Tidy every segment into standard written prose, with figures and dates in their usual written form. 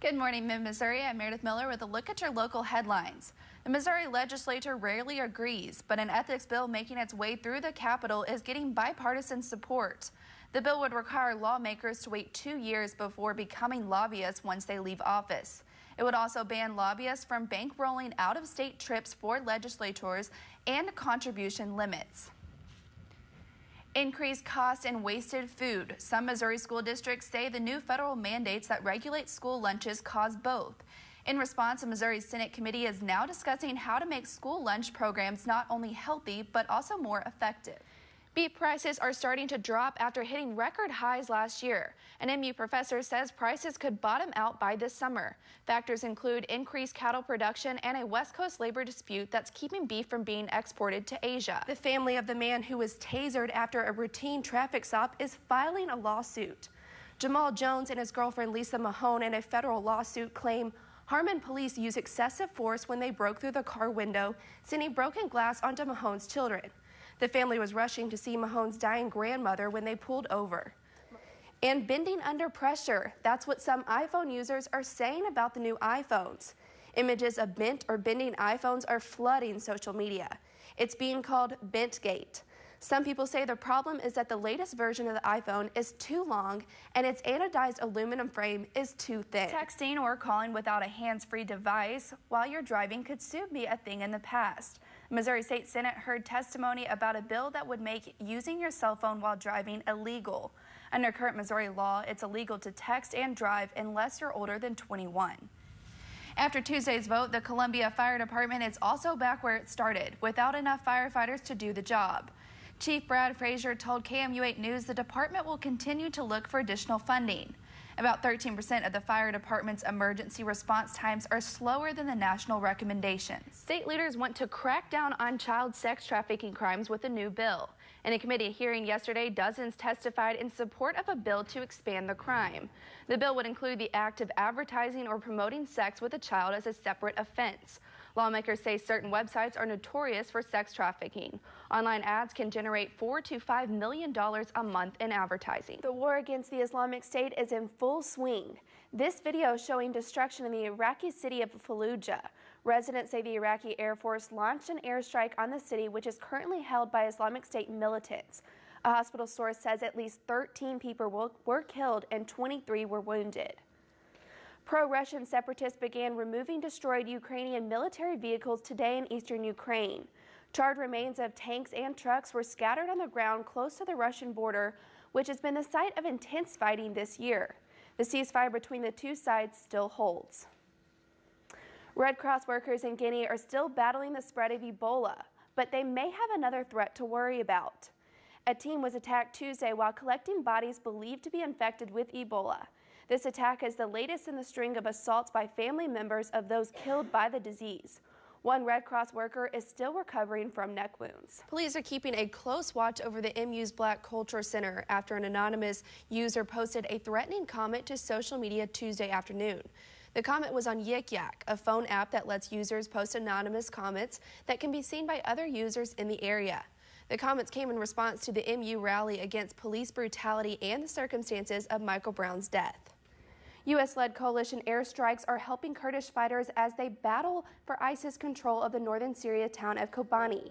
Good morning, Mid-Missouri. I'm Meredith Miller with a look at your local headlines. The Missouri legislature rarely agrees, but an ethics bill making its way through the Capitol is getting bipartisan support. The bill would require lawmakers to wait 2 years before becoming lobbyists once they leave office. It would also ban lobbyists from bankrolling out-of-state trips for legislators and contribution limits. Increased cost and wasted food. Some Missouri school districts say the new federal mandates that regulate school lunches cause both. In response, a Missouri Senate committee is now discussing how to make school lunch programs not only healthy, but also more effective. Beef prices are starting to drop after hitting record highs last year. An MU professor says prices could bottom out by this summer. Factors include increased cattle production and a West Coast labor dispute that's keeping beef from being exported to Asia. The family of the man who was tasered after a routine traffic stop is filing a lawsuit. Jamal Jones and his girlfriend Lisa Mahone in a federal lawsuit claim Harmon police used excessive force when they broke through the car window, sending broken glass onto Mahone's children. The family was rushing to see Mahone's dying grandmother when they pulled over. And bending under pressure, that's what some iPhone users are saying about the new iPhones. Images of bent or bending iPhones are flooding social media. It's being called Bentgate. Some people say the problem is that the latest version of the iPhone is too long and its anodized aluminum frame is too thin. Texting or calling without a hands-free device while you're driving could soon be a thing in the past. Missouri State Senate heard testimony about a bill that would make using your cell phone while driving illegal. Under current Missouri law, it's illegal to text and drive unless you're older than 21. After Tuesday's vote, the Columbia Fire Department is also back where it started, without enough firefighters to do the job. Chief Brad Frazier told KMU8 News the department will continue to look for additional funding. About 13% of the fire department's emergency response times are slower than the national recommendations. State leaders want to crack down on child sex trafficking crimes with a new bill. In a committee hearing yesterday, dozens testified in support of a bill to expand the crime. The bill would include the act of advertising or promoting sex with a child as a separate offense. Lawmakers say certain websites are notorious for sex trafficking. Online ads can generate $4 to $5 million a month in advertising. The war against the Islamic State is in full swing. This video showing destruction in the Iraqi city of Fallujah. Residents say the Iraqi Air Force launched an airstrike on the city, which is currently held by Islamic State militants. A hospital source says at least 13 people were killed and 23 were wounded. Pro-Russian separatists began removing destroyed Ukrainian military vehicles today in eastern Ukraine. Charred remains of tanks and trucks were scattered on the ground close to the Russian border, which has been the site of intense fighting this year. The ceasefire between the two sides still holds. Red Cross workers in Guinea are still battling the spread of Ebola, but they may have another threat to worry about. A team was attacked Tuesday while collecting bodies believed to be infected with Ebola. This attack is the latest in the string of assaults by family members of those killed by the disease. One Red Cross worker is still recovering from neck wounds. Police are keeping a close watch over the MU's Black Culture Center after an anonymous user posted a threatening comment to social media Tuesday afternoon. The comment was on Yik Yak, a phone app that lets users post anonymous comments that can be seen by other users in the area. The comments came in response to the MU rally against police brutality and the circumstances of Michael Brown's death. U.S.-led coalition airstrikes are helping Kurdish fighters as they battle for ISIS control of the northern Syria town of Kobani.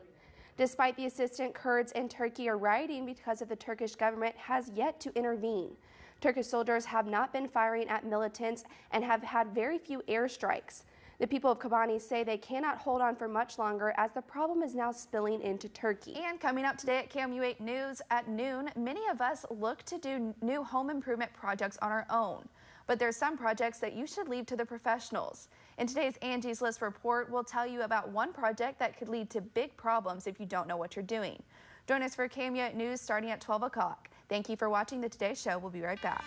Despite the assistance, Kurds in Turkey are rioting because of the Turkish government has yet to intervene. Turkish soldiers have not been firing at militants and have had very few airstrikes. The people of Kobani say they cannot hold on for much longer as the problem is now spilling into Turkey. And coming up today at KMU8 News at noon, many of us look to do new home improvement projects on our own. But there's some projects that you should leave to the professionals. In today's Angie's List report, we'll tell you about one project that could lead to big problems if you don't know what you're doing. Join us for KMU8 News starting at 12 o'clock. Thank you for watching the Today Show. We'll be right back.